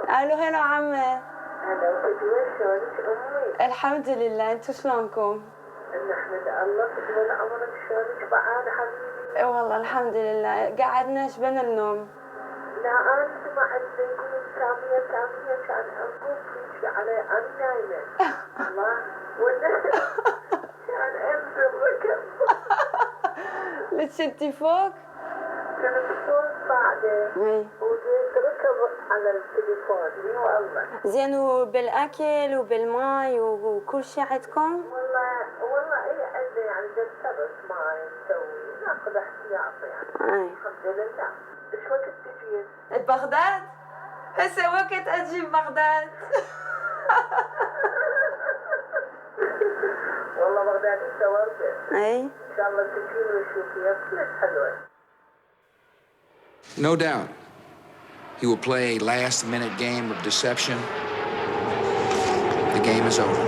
الو هلا عمي. هلا فدوى، شلونك امي؟ الحمد لله، انتو شلونكم؟ نحمد الله. فدوى عمرك شلونك بعد حبيبي؟ والله الحمد لله، قعدنا شبنا النوم. لا انا سمعت يقولون سامية كان انقوم فيك على انا نايمة. الله ولا كان انزل ركب. ليش انتي فوق؟ كنت فوق بعدين وجيت ركب على التليفون. اي والله. زين، وبالاكل وبالماي وكل شيء عندكم؟ والله اي عندنا يعني نتصرف ماي نسوي ناخذ احتياطي يعني. الحمد لله. ايش وقت تجي؟ بغداد؟ هسه وقت اجي بغداد. والله بغداد انت ورده. اي ان شاء الله تجين ونشوفيها كلش حلوه. No doubt, he will play a last-minute game of deception. The game is over.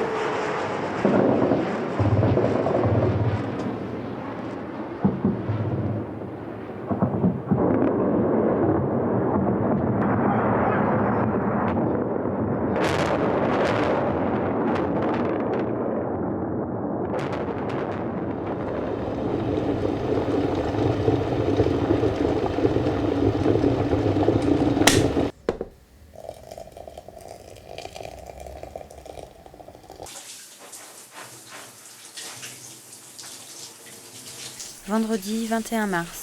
Vendredi 21 mars.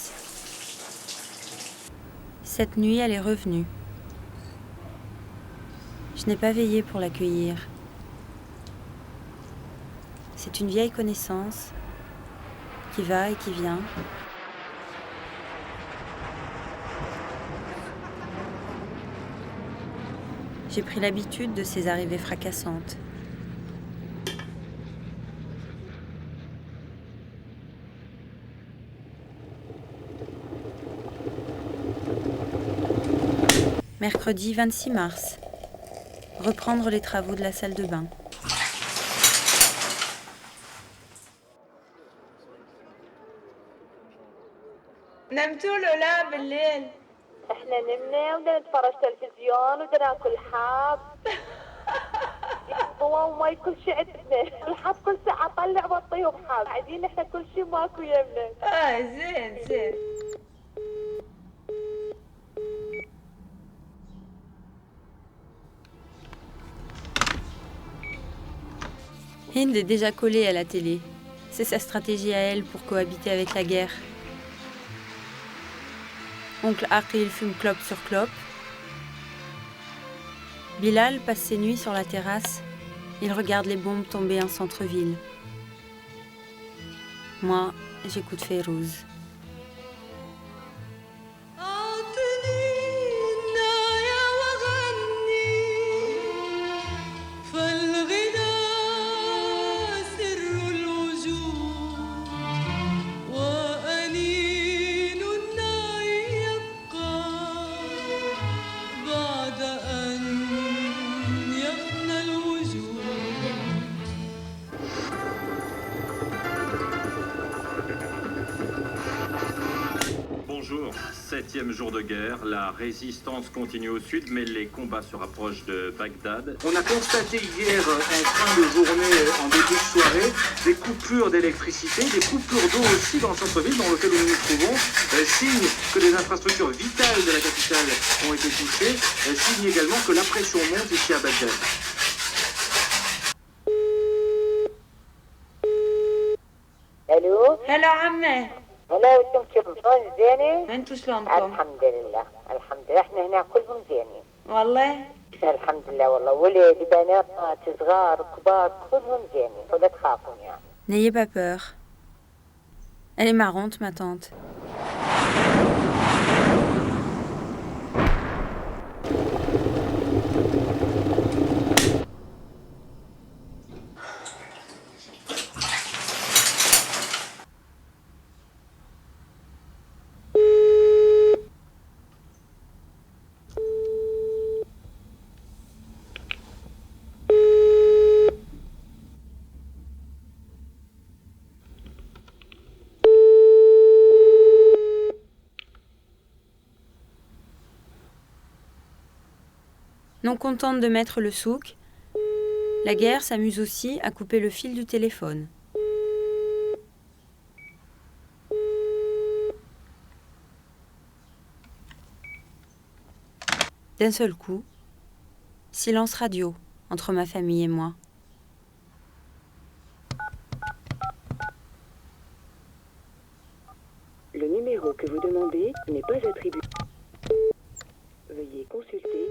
Cette nuit, elle est revenue. Je n'ai pas veillé pour l'accueillir. C'est une vieille connaissance qui va et qui vient. J'ai pris l'habitude de ces arrivées fracassantes. Mercredi 26 mars. Reprendre les travaux de la salle de bain. نمتوا لا بالليل؟ احنا نمنا وبدنا نتفرج تلفزيون وبدنا ناكل حاب. ضوء ومي كل شيء عندنا. الحاب كل ساعة طلع بطيهم حاب. قاعدين احنا كل شيء ماكو يمنا. زين. Hind est déjà collée à la télé. C'est sa stratégie à elle pour cohabiter avec la guerre. Oncle Aqil fume clope sur clope. Bilal passe ses nuits sur la terrasse. Il regarde les bombes tomber en centre-ville. Moi, j'écoute Fayrouz. Bonjour, 7e jour de guerre, la résistance continue au sud, mais les combats se rapprochent de Bagdad. On a constaté hier, en fin de journée, en début de soirée, des coupures d'électricité, des coupures d'eau aussi dans le centre-ville dans lequel nous nous trouvons. Signe que les infrastructures vitales de la capitale ont été touchées. Signe également que la pression monte ici à Bagdad. الو هلا عمي. هلا وانتم كيفكم زينين؟ انتو شلونكم؟ الحمد لله احنا هنا كلهم زينين والله الحمد لله. والله ولد بنات صغار كبار كلهم زينين ولا تخافون يعني. N'ayez pas peur. Elle est marrante, ma tante. Non contente de mettre le souk, la guerre s'amuse aussi à couper le fil du téléphone. D'un seul coup, silence radio entre ma famille et moi. Le numéro que vous demandez n'est pas attribué. Veuillez consulter.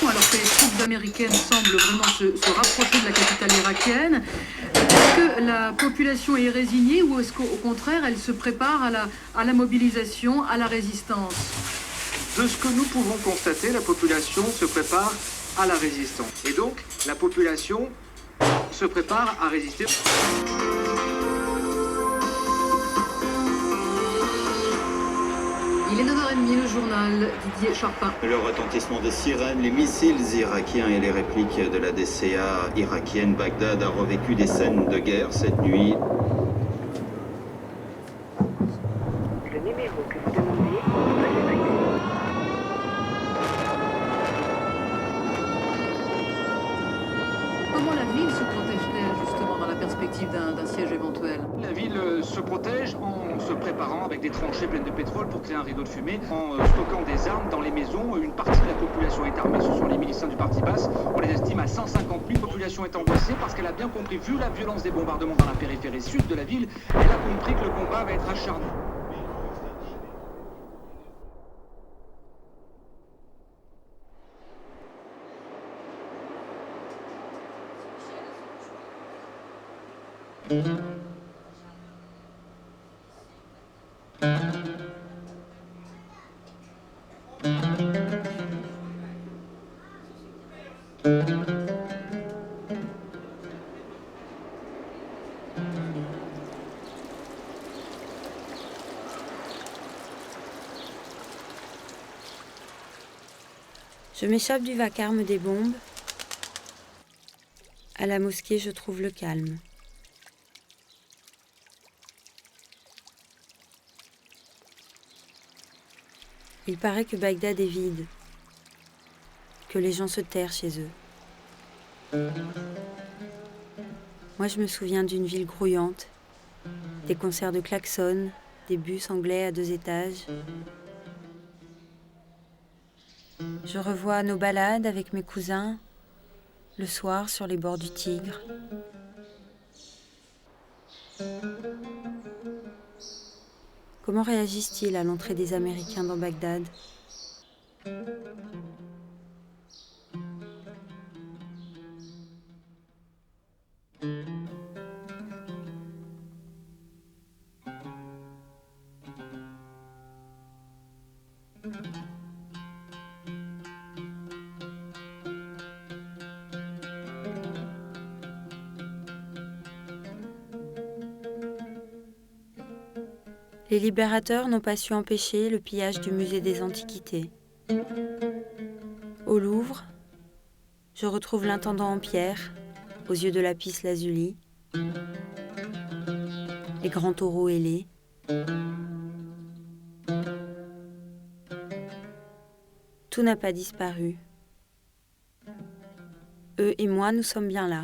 Alors que les troupes américaines semblent vraiment se rapprocher de la capitale irakienne, est-ce que la population est résignée ou est-ce qu'au contraire elle se prépare à la mobilisation, à la résistance? De ce que nous pouvons constater, la population se prépare à la résistance. Et donc, la population se prépare à résister. Il est 9h30, le journal Didier Charpin. Le retentissement des sirènes, les missiles irakiens et les répliques de la DCA irakienne, Bagdad a revécu des scènes de guerre cette nuit. Le numéro que vous demandez n'est pas attribué. Comment la ville se protège-t-elle justement dans la perspective d'un siège éventuel? La ville se protège en se préparant avec des tranchées pleines de pétrole pour créer un rideau de fumée, en stockant des armes dans les maisons. Une partie de la population est armée, ce sont les miliciens du parti Baas. On les estime à 150 000. La population est angoissée parce qu'elle a bien compris, vu la violence des bombardements dans la périphérie sud de la ville, elle a compris que le combat va être acharné. Je m'échappe du vacarme des bombes. À la mosquée, je trouve le calme. Il paraît que Bagdad est vide, que les gens se terrent chez eux. Moi, je me souviens d'une ville grouillante, des concerts de klaxons, des bus anglais à 2 étages. Je revois nos balades avec mes cousins, le soir sur les bords du Tigre. Comment réagissent-ils à l'entrée des Américains dans Bagdad ? Les libérateurs n'ont pas su empêcher le pillage du musée des Antiquités. Au Louvre, je retrouve l'intendant en pierre, aux yeux de lapis lazuli, les grands taureaux ailés. Tout n'a pas disparu. Eux et moi, nous sommes bien là.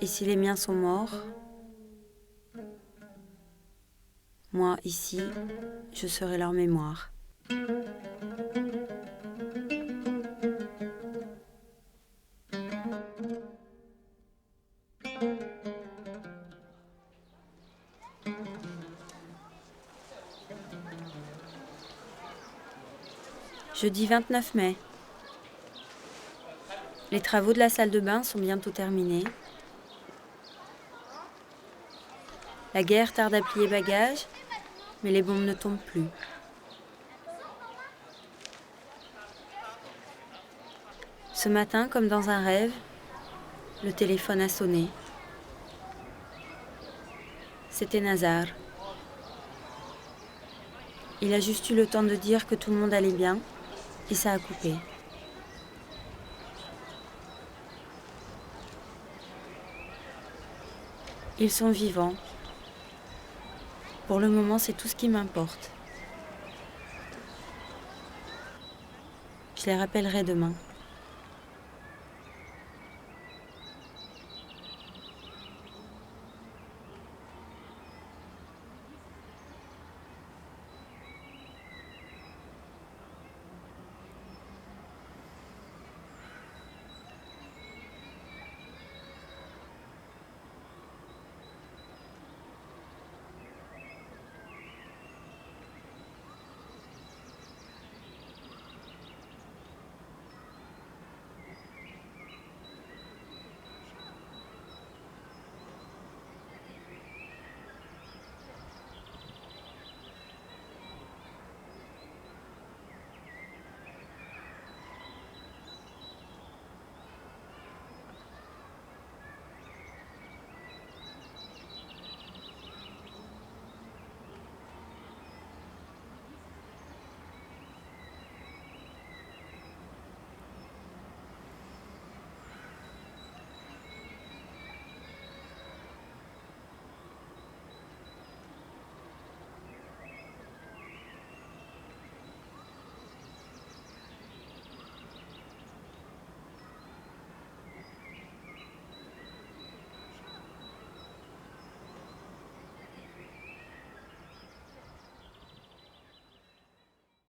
Et si les miens sont morts, moi, ici, je serai leur mémoire. Jeudi 29 mai. Les travaux de la salle de bain sont bientôt terminés. La guerre tarde à plier bagages, mais les bombes ne tombent plus. Ce matin, comme dans un rêve, le téléphone a sonné. C'était Nazar. Il a juste eu le temps de dire que tout le monde allait bien, et ça a coupé. Ils sont vivants. Pour le moment, c'est tout ce qui m'importe. Je les rappellerai demain.